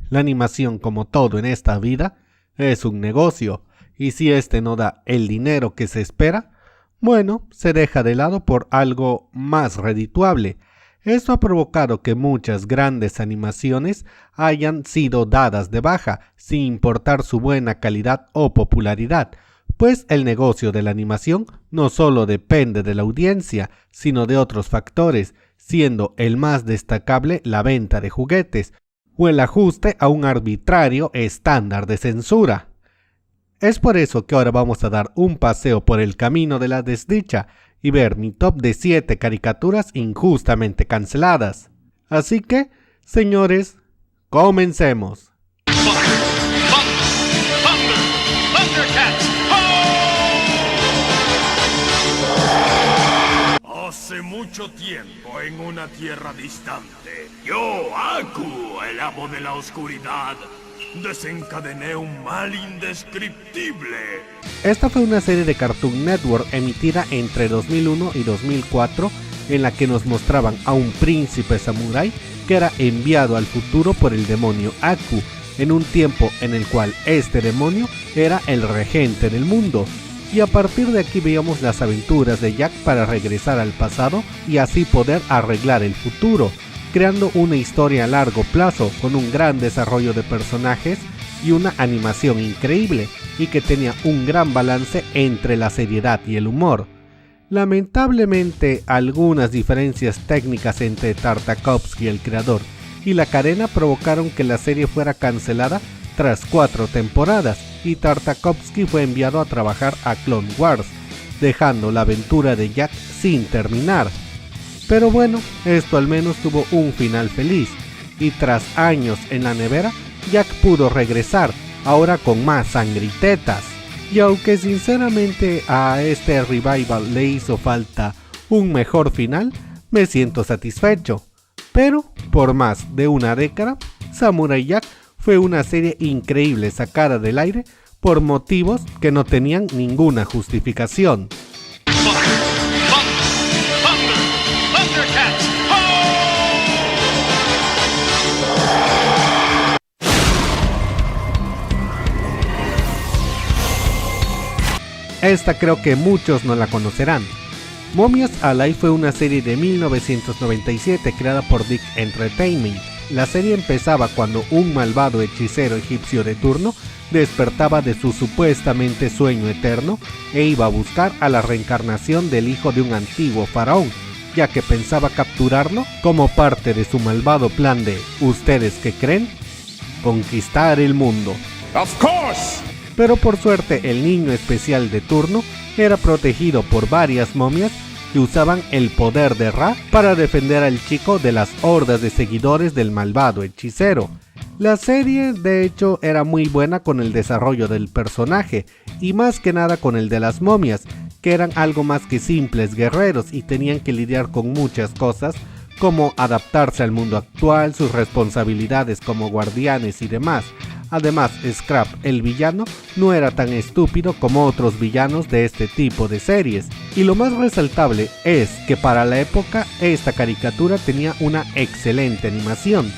La animación, como todo en esta vida, es un negocio, y si este no da el dinero que se espera, bueno, se deja de lado por algo más redituable. Esto ha provocado que muchas grandes animaciones hayan sido dadas de baja, sin importar su buena calidad o popularidad, pues el negocio de la animación no solo depende de la audiencia, sino de otros factores, siendo el más destacable la venta de juguetes, o el ajuste a un arbitrario estándar de censura. Es por eso que ahora vamos a dar un paseo por el camino de la desdicha y ver mi top de 7 caricaturas injustamente canceladas. Así que, señores, comencemos. Hace mucho tiempo, en una tierra distante, yo, Aku, el amo de la oscuridad, desencadené un mal indescriptible. Esta fue una serie de Cartoon Network emitida entre 2001 y 2004 en la que nos mostraban a un príncipe samurái que era enviado al futuro por el demonio Aku, en un tiempo en el cual este demonio era el regente del mundo. Y a partir de aquí veíamos las aventuras de Jack para regresar al pasado y así poder arreglar el futuro, creando una historia a largo plazo con un gran desarrollo de personajes y una animación increíble y que tenía un gran balance entre la seriedad y el humor. Lamentablemente, algunas diferencias técnicas entre Tartakovsky, el creador, y la cadena provocaron que la serie fuera cancelada tras 4 temporadas y Tartakovsky fue enviado a trabajar a Clone Wars, dejando la aventura de Jack sin terminar. Pero bueno, esto al menos tuvo un final feliz, y tras años en la nevera, Jack pudo regresar, ahora con más sangre y tetas. Y aunque sinceramente a este revival le hizo falta un mejor final, me siento satisfecho. Pero, por más de una década, Samurai Jack fue una serie increíble sacada del aire por motivos que no tenían ninguna justificación. Esta creo que muchos no la conocerán. Momias Alive fue una serie de 1997 creada por Dick Entertainment. La serie empezaba cuando un malvado hechicero egipcio de turno despertaba de su supuestamente sueño eterno e iba a buscar a la reencarnación del hijo de un antiguo faraón, ya que pensaba capturarlo como parte de su malvado plan de ¿ustedes qué creen? Conquistar el mundo. Of course. Pero por suerte el niño especial de turno era protegido por varias momias que usaban el poder de Ra para defender al chico de las hordas de seguidores del malvado hechicero. La serie de hecho era muy buena con el desarrollo del personaje y más que nada con el de las momias, que eran algo más que simples guerreros y tenían que lidiar con muchas cosas como adaptarse al mundo actual, sus responsabilidades como guardianes y demás. Además, Scrap, el villano, no era tan estúpido como otros villanos de este tipo de series. Y lo más resaltable es que para la época esta caricatura tenía una excelente animación.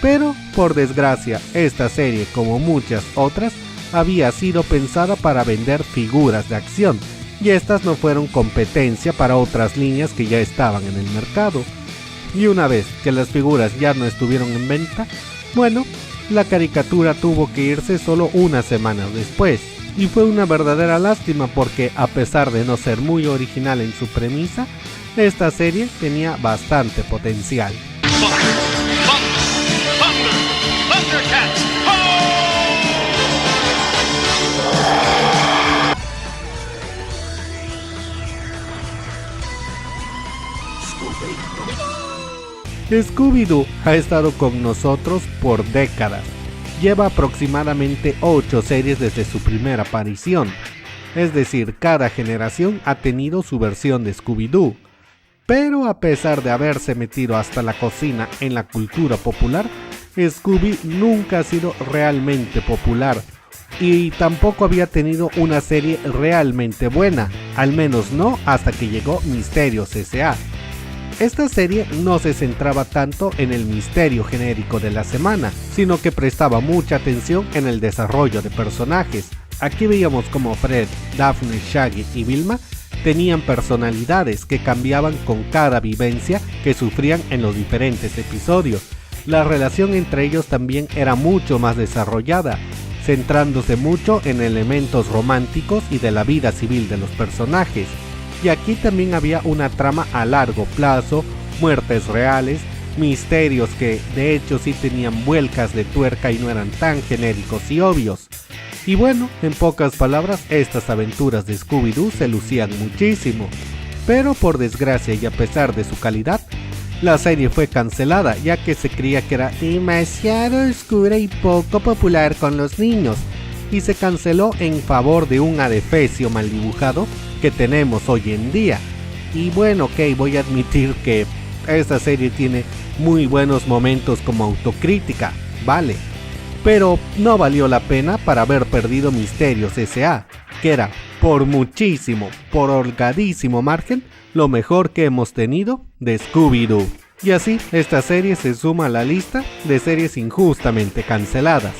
Pero, por desgracia, esta serie, como muchas otras, había sido pensada para vender figuras de acción, y estas no fueron competencia para otras líneas que ya estaban en el mercado. Y una vez que las figuras ya no estuvieron en venta, bueno, la caricatura tuvo que irse solo unas semanas después, y fue una verdadera lástima porque a pesar de no ser muy original en su premisa, esta serie tenía bastante potencial. Scooby-Doo ha estado con nosotros por décadas. Lleva aproximadamente 8 series desde su primera aparición. Es decir, cada generación ha tenido su versión de Scooby-Doo. Pero a pesar de haberse metido hasta la cocina en la cultura popular, Scooby nunca ha sido realmente popular. Y tampoco había tenido una serie realmente buena, al menos no hasta que llegó Misterios S.A. esta serie no se centraba tanto en el misterio genérico de la semana, sino que prestaba mucha atención en el desarrollo de personajes. Aquí veíamos como Fred, Daphne, Shaggy y Vilma tenían personalidades que cambiaban con cada vivencia que sufrían en los diferentes episodios. La relación entre ellos también era mucho más desarrollada, centrándose mucho en elementos románticos y de la vida civil de los personajes. Y aquí también había una trama a largo plazo, muertes reales, misterios que de hecho sí tenían vuelcas de tuerca y no eran tan genéricos y obvios. Y bueno, en pocas palabras, estas aventuras de Scooby-Doo se lucían muchísimo. Pero por desgracia y a pesar de su calidad, la serie fue cancelada ya que se creía que era demasiado oscura y poco popular con los niños, y se canceló en favor de un adefesio mal dibujado que tenemos hoy en día. Y bueno, ok, voy a admitir que esta serie tiene muy buenos momentos como autocrítica, vale, pero no valió la pena para haber perdido Misterios S.A., que era por muchísimo, por holgadísimo margen, lo mejor que hemos tenido de Scooby-Doo. Y así, esta serie se suma a la lista de series injustamente canceladas.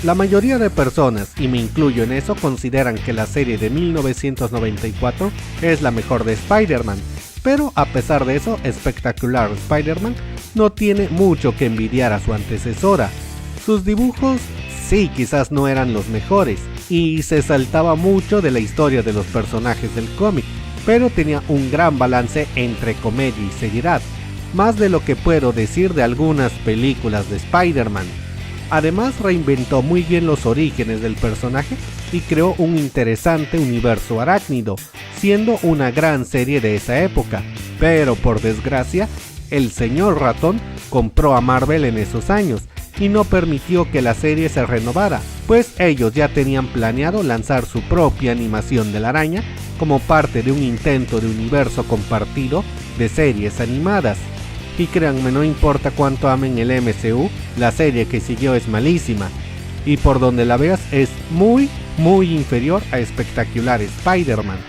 La mayoría de personas, y me incluyo en eso, consideran que la serie de 1994 es la mejor de Spider-Man, pero a pesar de eso, Spectacular Spider-Man no tiene mucho que envidiar a su antecesora. Sus dibujos sí quizás no eran los mejores, y se saltaba mucho de la historia de los personajes del cómic, pero tenía un gran balance entre comedia y seriedad, más de lo que puedo decir de algunas películas de Spider-Man. Además reinventó muy bien los orígenes del personaje y creó un interesante universo arácnido, siendo una gran serie de esa época, pero por desgracia, el señor Ratón compró a Marvel en esos años y no permitió que la serie se renovara, pues ellos ya tenían planeado lanzar su propia animación de la araña como parte de un intento de universo compartido de series animadas. Y créanme, no importa cuánto amen el MCU, la serie que siguió es malísima, y por donde la veas es muy inferior a Spectacular Spider-Man,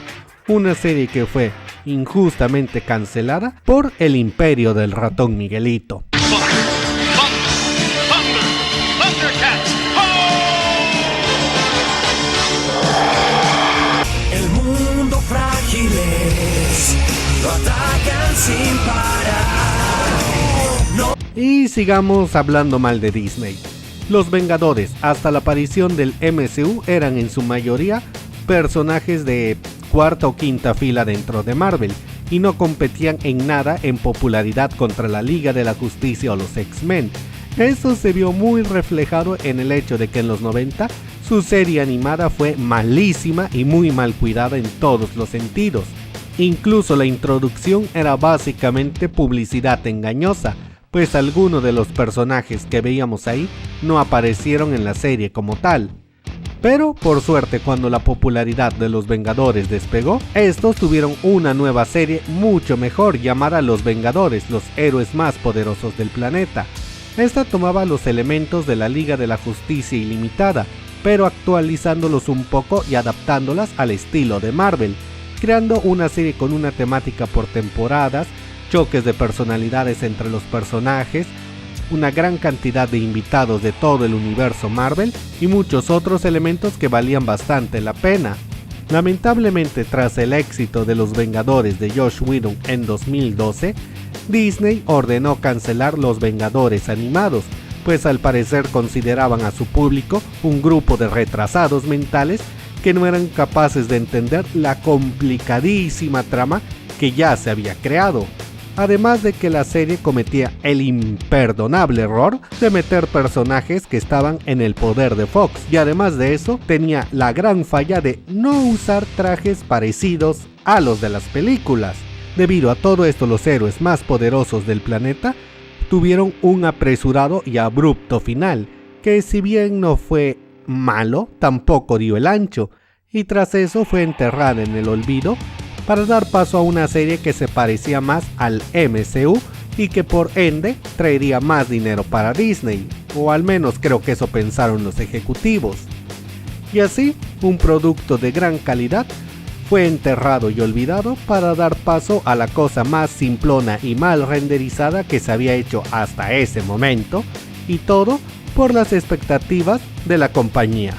una serie que fue injustamente cancelada por el imperio del ratón Miguelito. El mundo frágil es, lo atacan sin parar. Y sigamos hablando mal de Disney. Los Vengadores, hasta la aparición del MCU, eran en su mayoría personajes de cuarta o quinta fila dentro de Marvel, y no competían en nada en popularidad contra la Liga de la Justicia o los X-Men. Eso se vio muy reflejado en el hecho de que en los 90 su serie animada fue malísima y muy mal cuidada en todos los sentidos. Incluso la introducción era básicamente publicidad engañosa, pues algunos de los personajes que veíamos ahí no aparecieron en la serie como tal. Pero por suerte, cuando la popularidad de los Vengadores despegó, estos tuvieron una nueva serie mucho mejor llamada Los Vengadores, los héroes más poderosos del planeta. Esta tomaba los elementos de la Liga de la Justicia Ilimitada, pero actualizándolos un poco y adaptándolas al estilo de Marvel, creando una serie con una temática por temporadas, choques de personalidades entre los personajes, una gran cantidad de invitados de todo el universo Marvel y muchos otros elementos que valían bastante la pena. Lamentablemente, tras el éxito de Los Vengadores de Joss Whedon en 2012, Disney ordenó cancelar Los Vengadores animados, pues al parecer consideraban a su público un grupo de retrasados mentales que no eran capaces de entender la complicadísima trama que ya se había creado. Además de que la serie cometía el imperdonable error de meter personajes que estaban en el poder de Fox, y además de eso tenía la gran falla de no usar trajes parecidos a los de las películas. Debido a todo esto, los héroes más poderosos del planeta tuvieron un apresurado y abrupto final, que si bien no fue malo, tampoco dio el ancho, y tras eso fue enterrada en el olvido para dar paso a una serie que se parecía más al MCU y que por ende traería más dinero para Disney, o al menos creo que eso pensaron los ejecutivos. Y así, un producto de gran calidad fue enterrado y olvidado para dar paso a la cosa más simplona y mal renderizada que se había hecho hasta ese momento, y todo por las expectativas de la compañía.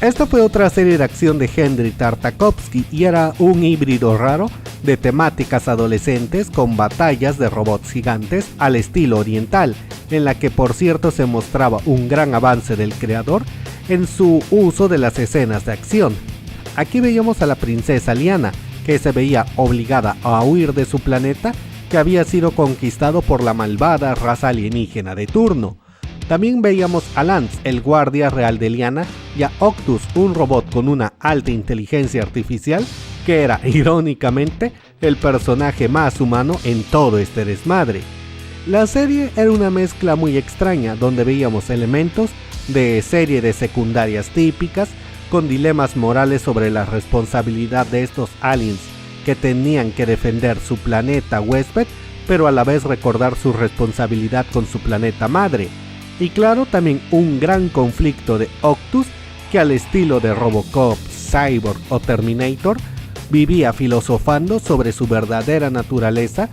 Esta fue otra serie de acción de Henry Tartakovsky y era un híbrido raro de temáticas adolescentes con batallas de robots gigantes al estilo oriental, en la que por cierto se mostraba un gran avance del creador en su uso de las escenas de acción. Aquí veíamos a la princesa Liana, que se veía obligada a huir de su planeta que había sido conquistado por la malvada raza alienígena de turno. También veíamos a Lance, el guardia real de Liana, y a Octus, un robot con una alta inteligencia artificial, que era, irónicamente, el personaje más humano en todo este desmadre. La serie era una mezcla muy extraña, donde veíamos elementos de serie de secundarias típicas, con dilemas morales sobre la responsabilidad de estos aliens que tenían que defender su planeta huésped, pero a la vez recordar su responsabilidad con su planeta madre. Y claro, también un gran conflicto de Octus, que al estilo de Robocop, Cyborg o Terminator, vivía filosofando sobre su verdadera naturaleza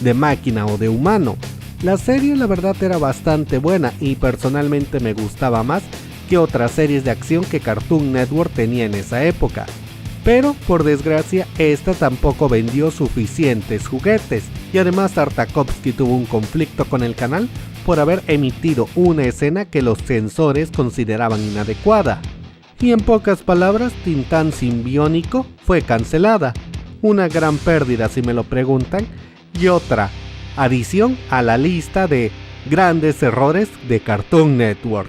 de máquina o de humano. La serie la verdad era bastante buena y personalmente me gustaba más que otras series de acción que Cartoon Network tenía en esa época. Pero por desgracia esta tampoco vendió suficientes juguetes y además Tartakovsky tuvo un conflicto con el canal por haber emitido una escena que los censores consideraban inadecuada. Y en pocas palabras, Tintán Simbiónico fue cancelada. Una gran pérdida si me lo preguntan, y otra adición a la lista de grandes errores de Cartoon Network.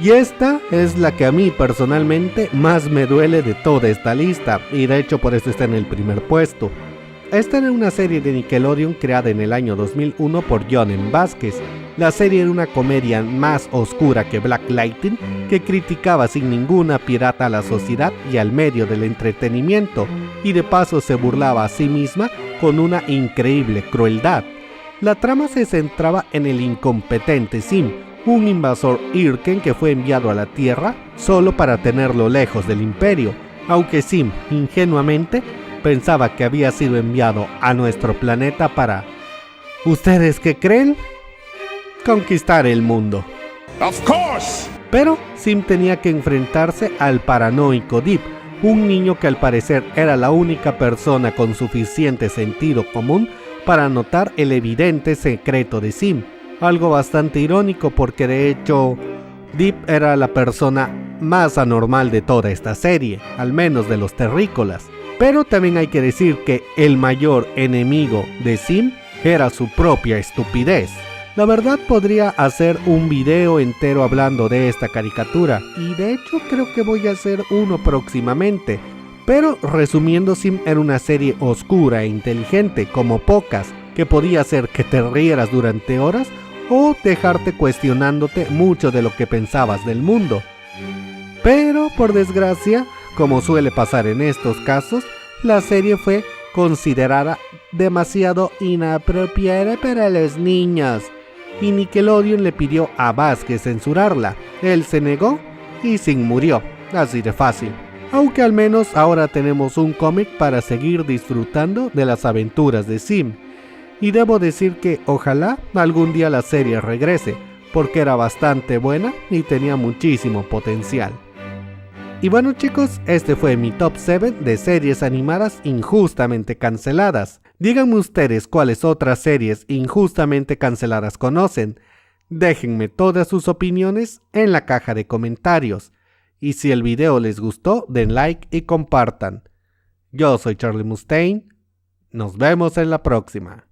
Y esta es la que a mí personalmente más me duele de toda esta lista, y de hecho por eso está en el primer puesto. Esta era una serie de Nickelodeon creada en el año 2001 por John M. Vázquez. La serie era una comedia más oscura que Black Lightning, que criticaba sin ninguna piedad a la sociedad y al medio del entretenimiento, y de paso se burlaba a sí misma con una increíble crueldad. La trama se centraba en el incompetente Sim, un invasor Irken que fue enviado a la Tierra solo para tenerlo lejos del Imperio, aunque Sim ingenuamente pensaba que había sido enviado a nuestro planeta para, ¿ustedes qué creen? Conquistar el mundo. Of course. Pero Sim tenía que enfrentarse al paranoico Deep, un niño que al parecer era la única persona con suficiente sentido común para notar el evidente secreto de Sim. Algo bastante irónico porque de hecho Deep era la persona más anormal de toda esta serie, al menos de los terrícolas. Pero también hay que decir que el mayor enemigo de Sim era su propia estupidez. La verdad podría hacer un video entero hablando de esta caricatura, y de hecho creo que voy a hacer uno próximamente. Pero resumiendo, Sim era una serie oscura e inteligente como pocas, que podía hacer que te rieras durante horas o dejarte cuestionándote mucho de lo que pensabas del mundo. Pero por desgracia, como suele pasar en estos casos, la serie fue considerada demasiado inapropiada para los niños, y Nickelodeon le pidió a Vázquez censurarla. Él se negó y Sim murió, así de fácil. Aunque al menos ahora tenemos un cómic para seguir disfrutando de las aventuras de Sim. Y debo decir que ojalá algún día la serie regrese, porque era bastante buena y tenía muchísimo potencial. Y bueno chicos, este fue mi top 7 de series animadas injustamente canceladas. Díganme ustedes cuáles otras series injustamente canceladas conocen. Déjenme todas sus opiniones en la caja de comentarios. Y si el video les gustó, den like y compartan. Yo soy Charlie Mustaine. Nos vemos en la próxima.